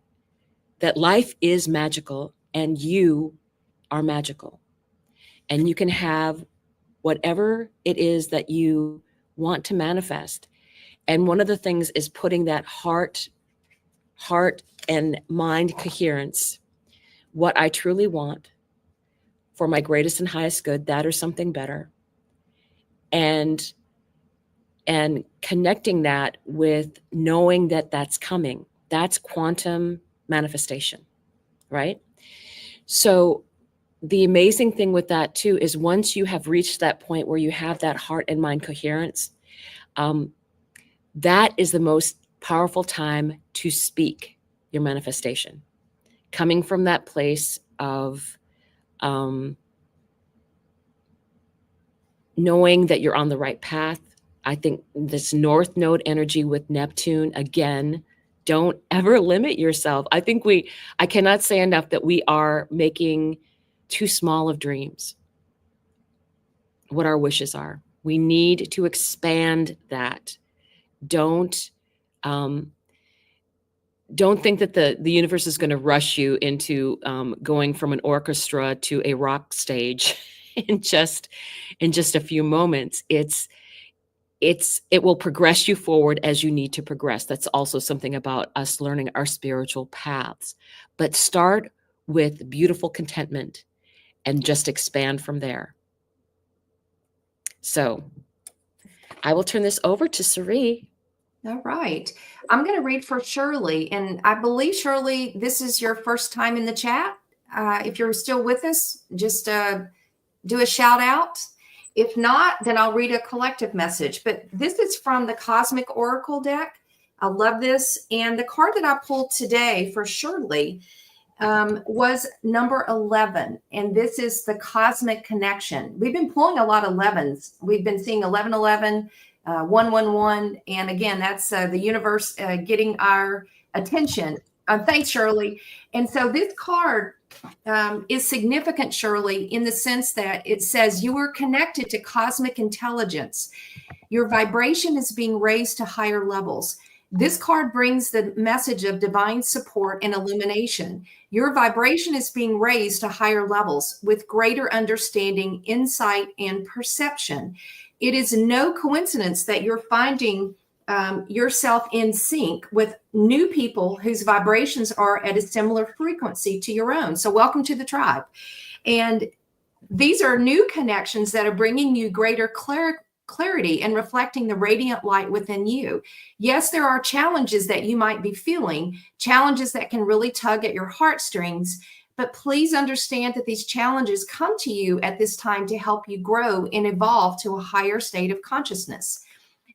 [SPEAKER 2] life is magical and you are magical. And you can have whatever it is that you want to manifest. And one of the things is putting that heart and mind coherence, what I truly want for my greatest and highest good, that or something better. And connecting that with knowing that that's coming. That's quantum manifestation, right? So the amazing thing with that too is once you have reached that point where you have that heart and mind coherence, that is the most powerful time to speak your manifestation. Coming from that place of knowing that you're on the right path. I think this North Node energy with Neptune, again, don't ever limit yourself. I cannot say enough that we are making too small of dreams what our wishes are. We need to expand that. Don't think that the universe is going to rush you into going from an orchestra to a rock stage in just a few moments. It will progress you forward as you need to progress. That's also something about us learning our spiritual paths. But start with beautiful contentment and just expand from there. So I will turn this over to Sari.
[SPEAKER 1] All right. I'm going to read for Shirley. And I believe, Shirley, this is your first time in the chat. If you're still with us, just do a shout out. If not, then I'll read a collective message. But this is from the Cosmic Oracle deck. I love this. And the card that I pulled today for Shirley was number 11. And this is the Cosmic Connection. We've been pulling a lot of 11s. We've been seeing 1111, 111. And again, that's the universe getting our attention. Thanks, Shirley. And so this card is significant, Shirley, in the sense that it says you are connected to cosmic intelligence. Your vibration is being raised to higher levels. This card brings the message of divine support and illumination. Your vibration is being raised to higher levels with greater understanding, insight, and perception. It is no coincidence that you're finding yourself in sync with new people whose vibrations are at a similar frequency to your own. So welcome to the tribe. And these are new connections that are bringing you greater clarity and reflecting the radiant light within you. Yes, there are challenges that you might be feeling, challenges that can really tug at your heartstrings, but please understand that these challenges come to you at this time to help you grow and evolve to a higher state of consciousness.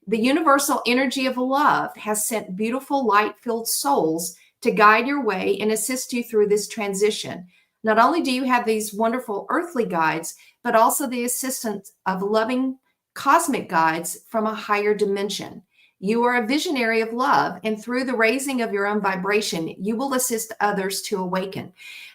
[SPEAKER 1] The universal energy of love has sent beautiful light-filled souls to guide your way and assist you through this transition. Not only do you have these wonderful earthly guides, but also the assistance of loving cosmic guides from a higher dimension. You are a visionary of love, and through the raising of your own vibration, you will assist others to awaken.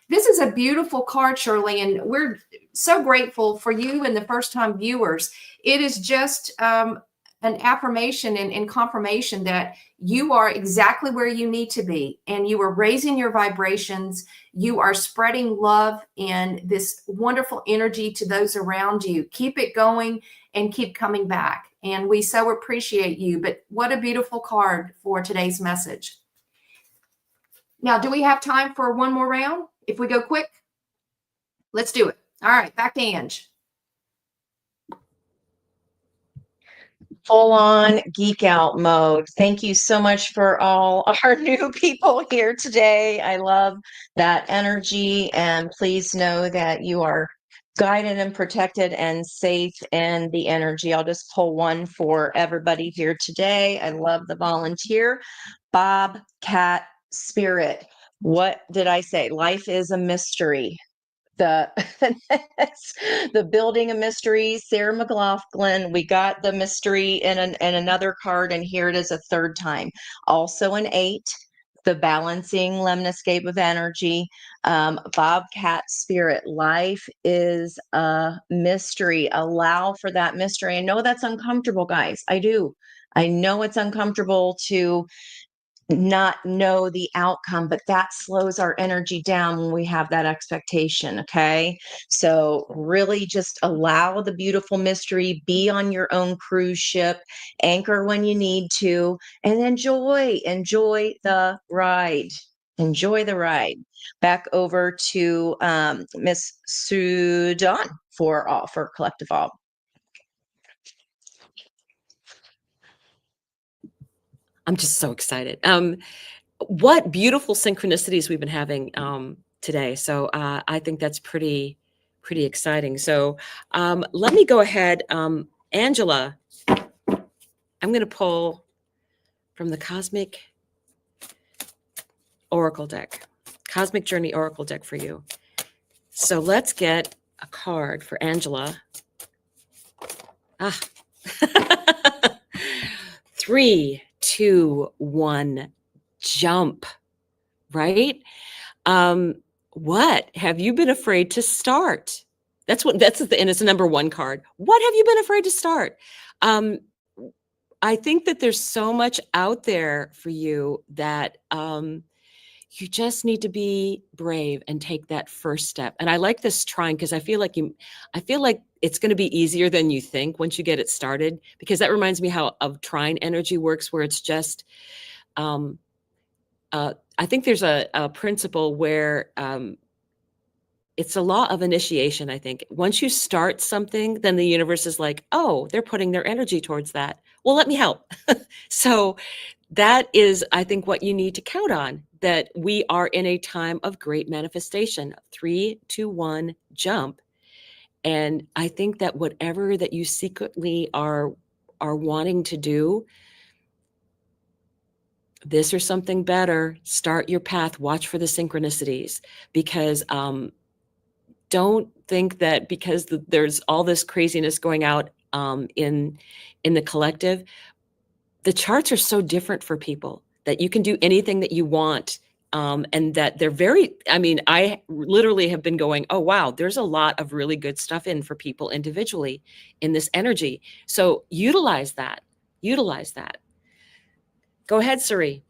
[SPEAKER 1] This is a beautiful card, Shirley, and we're so grateful for you and the first-time viewers. It is just an affirmation and confirmation that you are exactly where you need to be, and you are raising your vibrations. You are spreading love and this wonderful energy to those around you. Keep it going and keep coming back. And we so appreciate you. But what a beautiful card for today's message. Now, do we have time for one more round? If we go quick, let's do it. All right, back to Ange.
[SPEAKER 3] Full on geek out mode. Thank you so much for all our new people here today. I love that energy, and please know that you are guided and protected and safe in the energy. I'll just pull one for everybody here today. I love the volunteer. Bobcat Spirit. What did I say? Life is a mystery. The the building of mysteries, Sarah McLaughlin. We got the mystery in another card, and here it is a third time. Also an 8, the balancing lemniscape of energy. Bobcat Spirit. Life is a mystery. Allow for that mystery. I know that's uncomfortable, guys. I do. I know it's uncomfortable to not know the outcome, but that slows our energy down when we have that expectation. Okay. So really just allow the beautiful mystery, be on your own cruise ship, anchor when you need to, and enjoy the ride. Enjoy the ride. Back over to Miss Sudan for collective all.
[SPEAKER 2] I'm just so excited. What beautiful synchronicities we've been having today. So I think that's pretty exciting. So let me go ahead. Angela, I'm going to pull from the Cosmic Oracle deck, Cosmic Journey Oracle deck for you. So let's get a card for Angela. 3, 2, 1, jump, right? What have you been afraid to start? And it's the number 1 card. What have you been afraid to start? I think that there's so much out there for you that you just need to be brave and take that first step. And I like this trying because I feel like it's going to be easier than you think once you get it started, because that reminds me how of trine energy works, where it's just I think there's a principle where it's a law of initiation. I think once you start something, then the universe is like, oh, they're putting their energy towards that. Well, let me help. So that is, I think, what you need to count on, that we are in a time of great manifestation. 3, 2, 1, jump. And I think that whatever that you secretly are wanting to do, this or something better, start your path, watch for the synchronicities, because don't think that because there's all this craziness going out in the collective, the charts are so different for people that you can do anything that you want. And that they're I literally have been going, oh, wow, there's a lot of really good stuff in for people individually in this energy. So utilize that. Go ahead, Suri.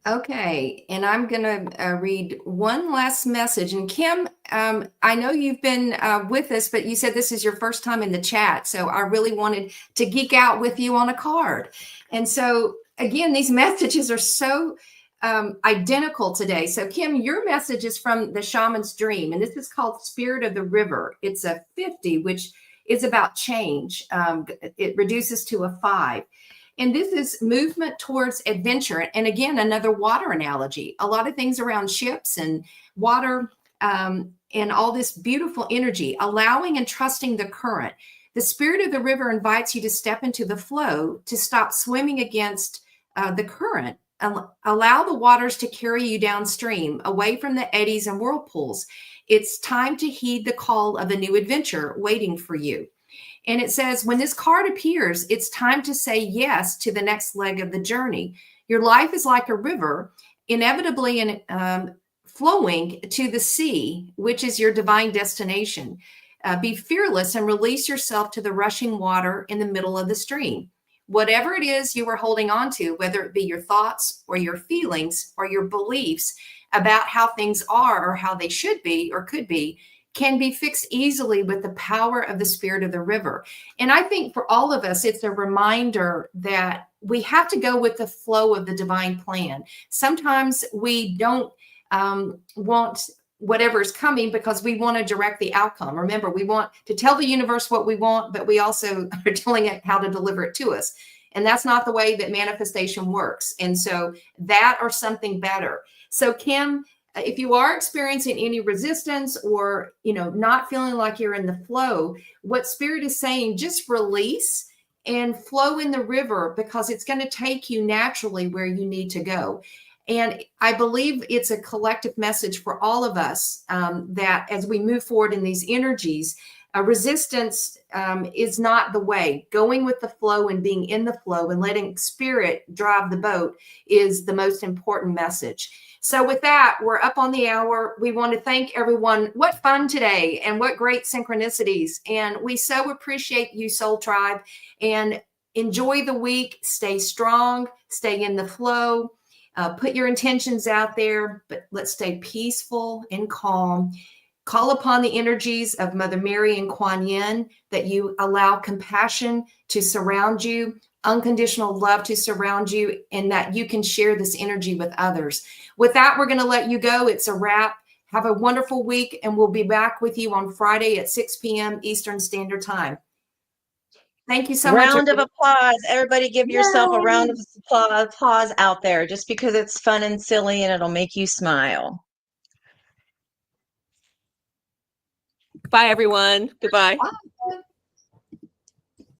[SPEAKER 1] Okay, and I'm going to read one last message. And Kim, I know you've been with us, but you said this is your first time in the chat. So I really wanted to geek out with you on a card. And so, again, these messages are so identical today. So, Kim, your message is from the Shaman's Dream, and this is called Spirit of the River. It's a 50, which is about change. It reduces to a 5. And this is movement towards adventure. And again, another water analogy. A lot of things around ships and water and all this beautiful energy, allowing and trusting the current. The spirit of the river invites you to step into the flow, to stop swimming against the current. Allow the waters to carry you downstream, away from the eddies and whirlpools. It's time to heed the call of a new adventure waiting for you. And it says, when this card appears, it's time to say yes to the next leg of the journey. Your life is like a river, inevitably flowing to the sea, which is your divine destination. Be fearless and release yourself to the rushing water in the middle of the stream. Whatever it is you are holding on to, whether it be your thoughts or your feelings or your beliefs about how things are or how they should be or could be, can be fixed easily with the power of the spirit of the river. And I think for all of us, it's a reminder that we have to go with the flow of the divine plan. Sometimes we don't want whatever's coming, because we want to direct the outcome. Remember, we want to tell the universe what we want, but we also are telling it how to deliver it to us. And that's not the way that manifestation works. And so that or something better. So Kim, if you are experiencing any resistance or, not feeling like you're in the flow, what Spirit is saying, just release and flow in the river, because it's going to take you naturally where you need to go. And I believe it's a collective message for all of us, that as we move forward in these energies, resistance is not the way. Going with the flow and being in the flow and letting Spirit drive the boat is the most important message. So with that, we're up on the hour. We want to thank everyone. What fun today, and what great synchronicities. And we so appreciate you, Soul Tribe. And enjoy the week. Stay strong. Stay in the flow. Put your intentions out there, but let's stay peaceful and calm. Call upon the energies of Mother Mary and Kuan Yin, that you allow compassion to surround you, unconditional love to surround you, and that you can share this energy with others. With that, we're going to let you go. It's a wrap. Have a wonderful week, and we'll be back with you on Friday at 6 p.m. Eastern Standard Time. Thank you so much.
[SPEAKER 3] Round of applause. Everybody give yourself a round
[SPEAKER 1] Yay.
[SPEAKER 3] of applause out there, just because it's fun and silly and it'll make you smile.
[SPEAKER 2] Bye, everyone. Goodbye.
[SPEAKER 1] Bye.